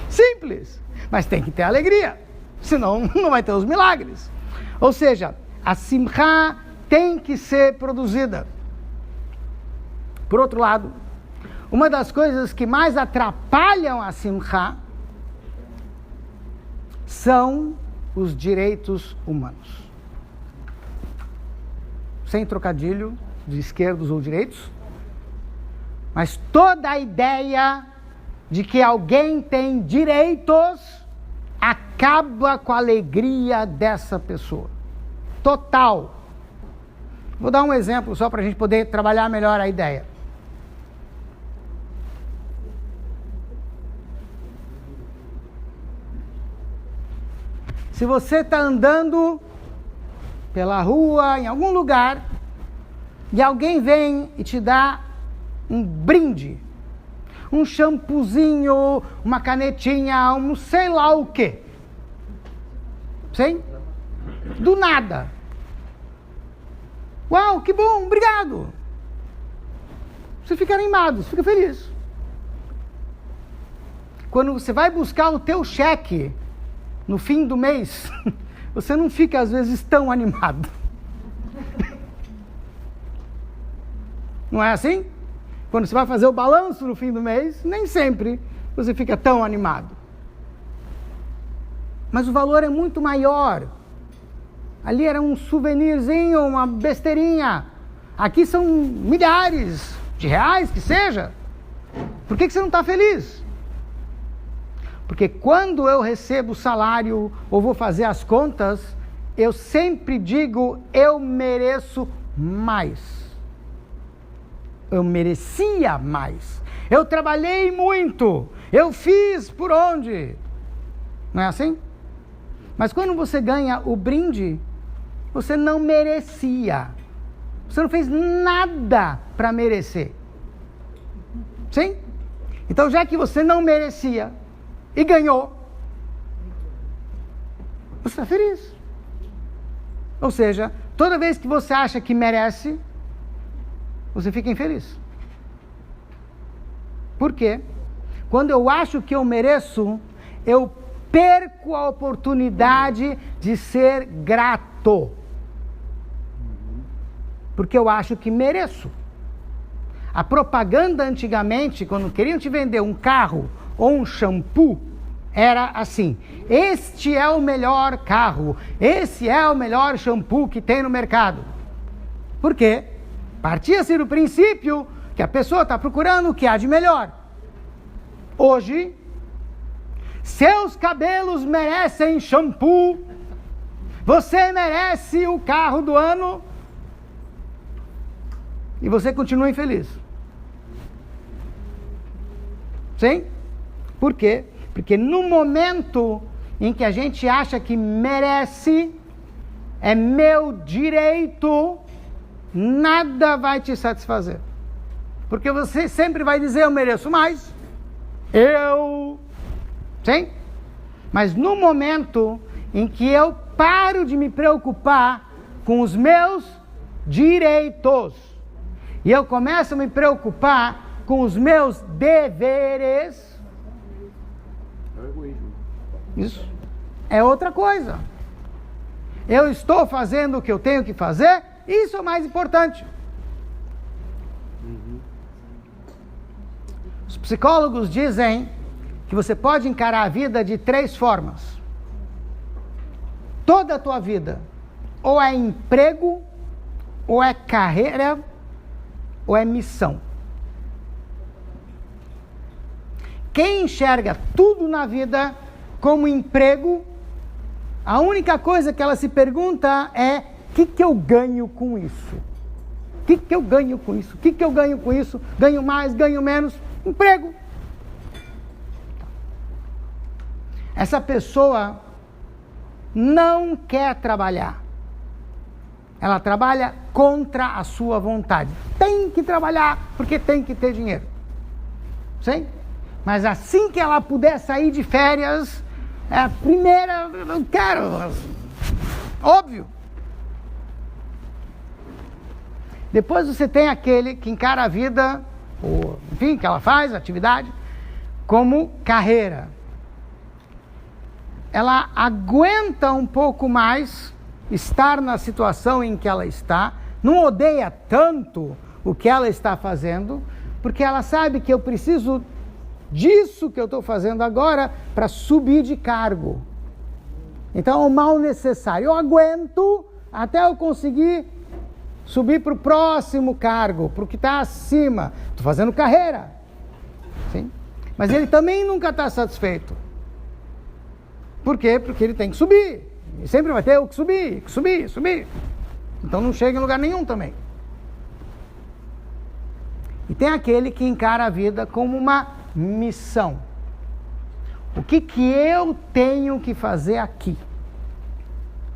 Simples, mas tem que ter alegria, senão não vai ter os milagres. Ou seja, a simcha tem que ser produzida. Por outro lado, uma das coisas que mais atrapalham a simcha são os direitos humanos. Sem trocadilho de esquerdos ou direitos, mas toda a ideia de que alguém tem direitos acaba com a alegria dessa pessoa. Total. Vou dar um exemplo só para a gente poder trabalhar melhor a ideia. Se você está andando pela rua, em algum lugar, e alguém vem e te dá um brinde, um shampoozinho, uma canetinha, um sei lá o quê. Sim? Do nada. Uau, que bom, obrigado. Você fica animado, você fica feliz. Quando você vai buscar o teu cheque no fim do mês, você não fica às vezes tão animado. Não é assim? Quando você vai fazer o balanço no fim do mês, nem sempre você fica tão animado. Mas o valor é muito maior. Ali era um souvenirzinho, uma besteirinha. Aqui são milhares de reais, que seja. Por que você não está feliz? Porque quando eu recebo o salário ou vou fazer as contas, eu sempre digo: eu mereço mais. Eu merecia mais. Eu trabalhei muito. Eu fiz por onde? Não é assim? Mas quando você ganha o brinde, você não merecia. Você não fez nada para merecer. Sim? Então, já que você não merecia e ganhou, você está feliz. Ou seja, toda vez que você acha que merece, você fica infeliz. Por quê? Quando eu acho que eu mereço, eu perco a oportunidade de ser grato. Porque eu acho que mereço. A propaganda antigamente, quando queriam te vender um carro ou um shampoo, era assim: este é o melhor carro, esse é o melhor shampoo que tem no mercado. Por quê? Partia-se do princípio que a pessoa está procurando o que há de melhor. Hoje, seus cabelos merecem shampoo, você merece o carro do ano e você continua infeliz. Sim? Por quê? Porque no momento em que a gente acha que merece, é meu direito, nada vai te satisfazer. Porque você sempre vai dizer: eu mereço mais. Sim? Mas no momento em que eu paro de me preocupar com os meus direitos e eu começo a me preocupar com os meus deveres, isso é outra coisa. Eu estou fazendo o que eu tenho que fazer, isso é o mais importante. Os psicólogos dizem que você pode encarar a vida de 3 formas. Toda a tua vida, ou é emprego, ou é carreira, ou é missão. Quem enxerga tudo na vida como emprego, a única coisa que ela se pergunta é: o que eu ganho com isso? O que eu ganho com isso? O que eu ganho com isso? Ganho mais, ganho menos? Emprego. Essa pessoa não quer trabalhar. Ela trabalha contra a sua vontade. Tem que trabalhar porque tem que ter dinheiro. Sim? Mas assim que ela puder sair de férias, é a primeira, eu quero. Óbvio. Depois você tem aquele que encara a vida, ou, enfim, que ela faz, atividade, como carreira. Ela aguenta um pouco mais estar na situação em que ela está, não odeia tanto o que ela está fazendo, porque ela sabe que eu preciso disso que eu estou fazendo agora para subir de cargo. Então é o mal necessário. Eu aguento até eu conseguir subir para o próximo cargo, para o que está acima. Estou fazendo carreira. Sim? Mas ele também nunca está satisfeito. Por quê? Porque ele tem que subir. E sempre vai ter o que subir. Então não chega em lugar nenhum também. E tem aquele que encara a vida como uma missão. O que eu tenho que fazer aqui?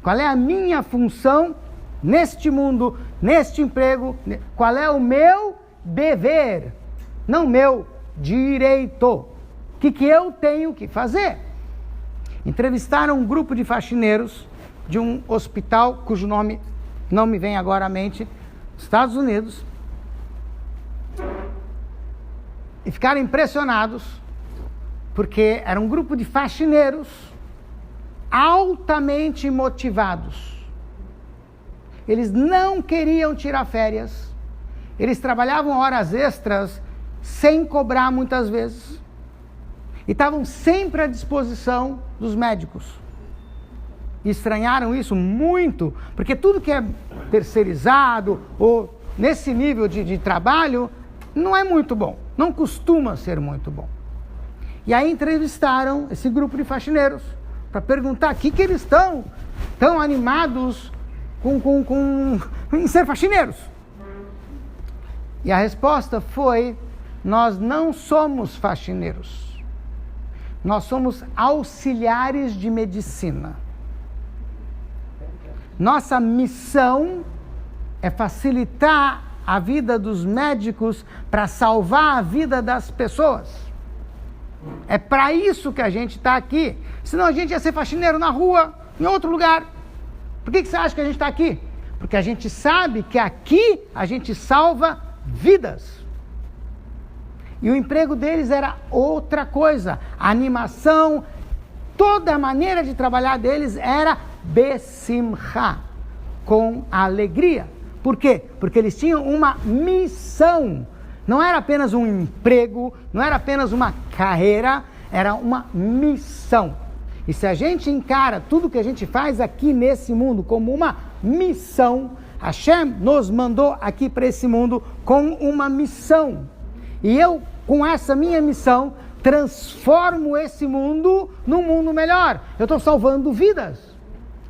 Qual é a minha função neste mundo, neste emprego? Qual é o meu dever? Não meu direito. O que eu tenho que fazer? Entrevistaram um grupo de faxineiros de um hospital cujo nome não me vem agora à mente, Estados Unidos, e ficaram impressionados porque era um grupo de faxineiros altamente motivados. Eles não queriam tirar férias, eles trabalhavam horas extras sem cobrar muitas vezes e estavam sempre à disposição dos médicos. E estranharam isso muito, porque tudo que é terceirizado ou nesse nível de trabalho não é muito bom, não costuma ser muito bom. E aí entrevistaram esse grupo de faxineiros para perguntar o que eles estão tão animados em ser faxineiros. E a resposta foi: nós não somos faxineiros, nós somos auxiliares de medicina. Nossa missão é facilitar a vida dos médicos para salvar a vida das pessoas. É para isso que a gente está aqui. Senão a gente ia ser faxineiro na rua, em outro lugar. Por que você acha que a gente está aqui? Porque a gente sabe que aqui a gente salva vidas. E o emprego deles era outra coisa. A animação, toda a maneira de trabalhar deles era besimcha, com alegria. Por quê? Porque eles tinham uma missão. Não era apenas um emprego, não era apenas uma carreira, era uma missão. E se a gente encara tudo que a gente faz aqui nesse mundo como uma missão, Hashem nos mandou aqui para esse mundo com uma missão. E eu, com essa minha missão, transformo esse mundo num mundo melhor. Eu estou salvando vidas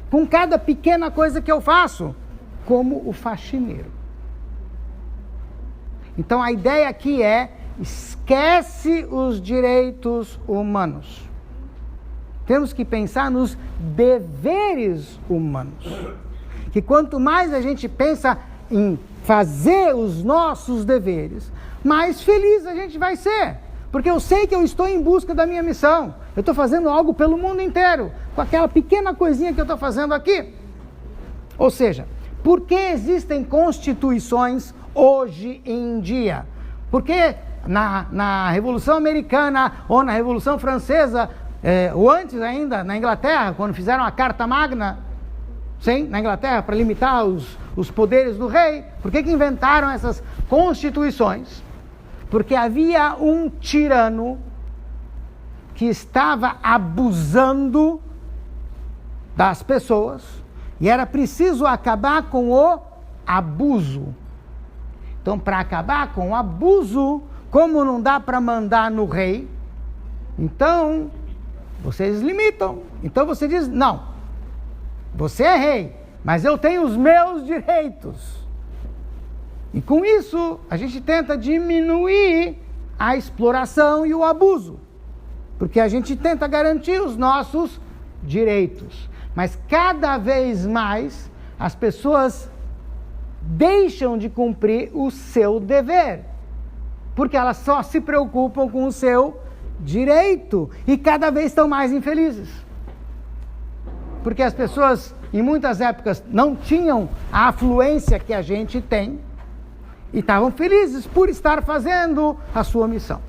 com cada pequena coisa que eu faço, como o faxineiro. Então a ideia aqui é: esquece os direitos humanos. Temos que pensar nos deveres humanos. Que quanto mais a gente pensa em fazer os nossos deveres, mais feliz a gente vai ser. Porque eu sei que eu estou em busca da minha missão. Eu estou fazendo algo pelo mundo inteiro, com aquela pequena coisinha que eu estou fazendo aqui. Ou seja, por que existem constituições hoje em dia? Porque na Revolução Americana ou na Revolução Francesa, ou antes ainda, na Inglaterra, quando fizeram a Carta Magna, sim, na Inglaterra, para limitar os os poderes do rei. Por que inventaram essas constituições? Porque havia um tirano que estava abusando das pessoas e era preciso acabar com o abuso. Então, para acabar com o abuso, como não dá para mandar no rei, então vocês limitam. Então você diz, não, você é rei, mas eu tenho os meus direitos. E com isso, a gente tenta diminuir a exploração e o abuso, porque a gente tenta garantir os nossos direitos. Mas cada vez mais, as pessoas deixam de cumprir o seu dever, porque elas só se preocupam com o seu direito e cada vez estão mais infelizes. Porque as pessoas, em muitas épocas, não tinham a afluência que a gente tem e estavam felizes por estar fazendo a sua missão.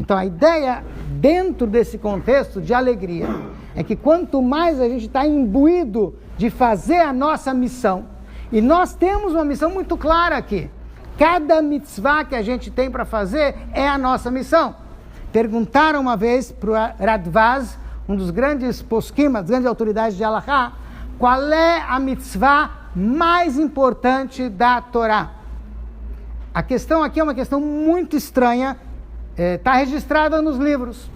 Então, a ideia, dentro desse contexto de alegria, é que quanto mais a gente está imbuído de fazer a nossa missão, e nós temos uma missão muito clara aqui, cada mitzvah que a gente tem para fazer é a nossa missão. Perguntaram uma vez para o Radvaz, um dos grandes poskim, das grandes autoridades de Halachá, qual é a mitzvah mais importante da Torá. A questão aqui é uma questão muito estranha, está registrada nos livros.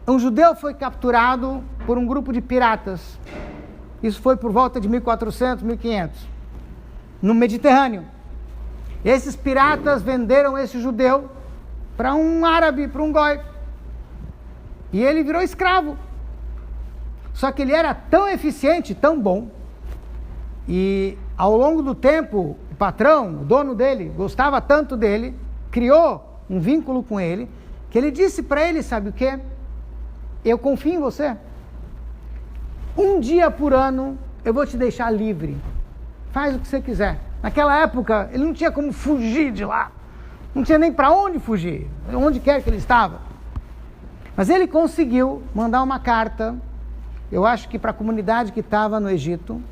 Um judeu foi capturado por um grupo de piratas. Isso foi por volta de 1400, 1500, no Mediterrâneo. Esses piratas venderam esse judeu para um árabe, para um goi. E ele virou escravo. Só que ele era tão eficiente, tão bom, e ao longo do tempo, o patrão, o dono dele, gostava tanto dele, criou um vínculo com ele, que ele disse para ele, sabe o quê? Eu confio em você. Um dia por ano, eu vou te deixar livre. Faz o que você quiser. Naquela época, ele não tinha como fugir de lá. Não tinha nem para onde fugir, onde quer que ele estava. Mas ele conseguiu mandar uma carta, eu acho que para a comunidade que estava no Egito,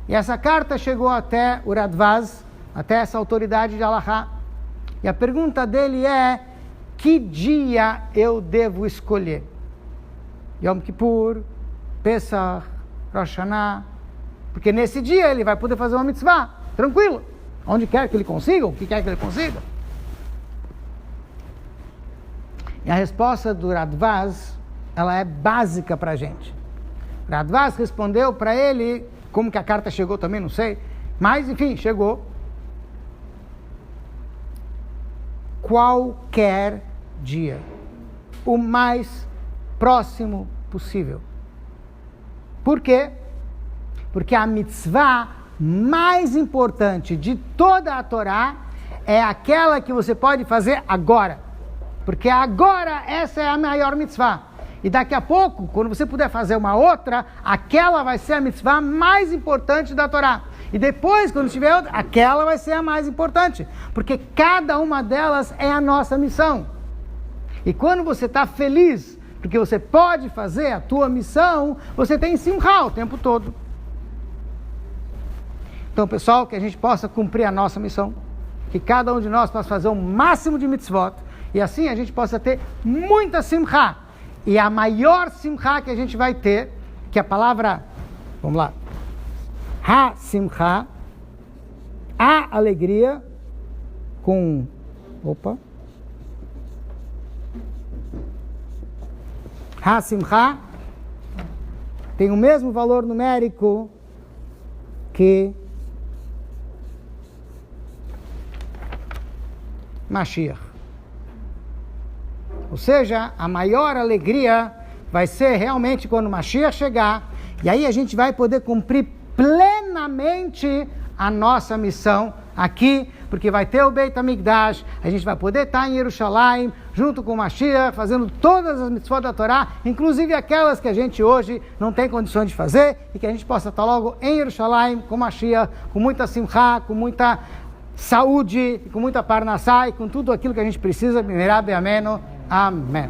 e essa carta chegou até o Radvaz, até essa autoridade de Halachá, e a pergunta dele é, que dia eu devo escolher? Yom Kippur, Pesach, Rosh Hashanah, porque nesse dia ele vai poder fazer uma mitzvah, tranquilo, onde quer que ele consiga, o que quer que ele consiga. E a resposta do Radvaz, ela é básica para a gente. Radvaz respondeu para ele, como que a carta chegou também, não sei, mas enfim, chegou. Qualquer dia, o mais próximo possível. Por quê? Porque a mitzvah mais importante de toda a Torá é aquela que você pode fazer agora. Porque agora essa é a maior mitzvah. E daqui a pouco, quando você puder fazer uma outra, aquela vai ser a mitzvah mais importante da Torá. E depois, quando tiver outra, aquela vai ser a mais importante. Porque cada uma delas é a nossa missão. E quando você está feliz, porque você pode fazer a tua missão, você tem simchá o tempo todo. Então, pessoal, que a gente possa cumprir a nossa missão. Que cada um de nós possa fazer o máximo de mitzvot. E assim a gente possa ter muita simchá. E a maior simchá que a gente vai ter, que a palavra, vamos lá, ha-simchá, a alegria, com, ha-simchá, tem o mesmo valor numérico que Mashiach. Ou seja, a maior alegria vai ser realmente quando Mashiach chegar, e aí a gente vai poder cumprir plenamente a nossa missão aqui, porque vai ter o Beit HaMikdash, a gente vai poder estar em Jerusalém, junto com Mashiach, fazendo todas as mitzvot da Torá, inclusive aquelas que a gente hoje não tem condições de fazer, e que a gente possa estar logo em Jerusalém, com Mashiach, com muita simchá, com muita saúde, com muita parnassá, e com tudo aquilo que a gente precisa. Amém.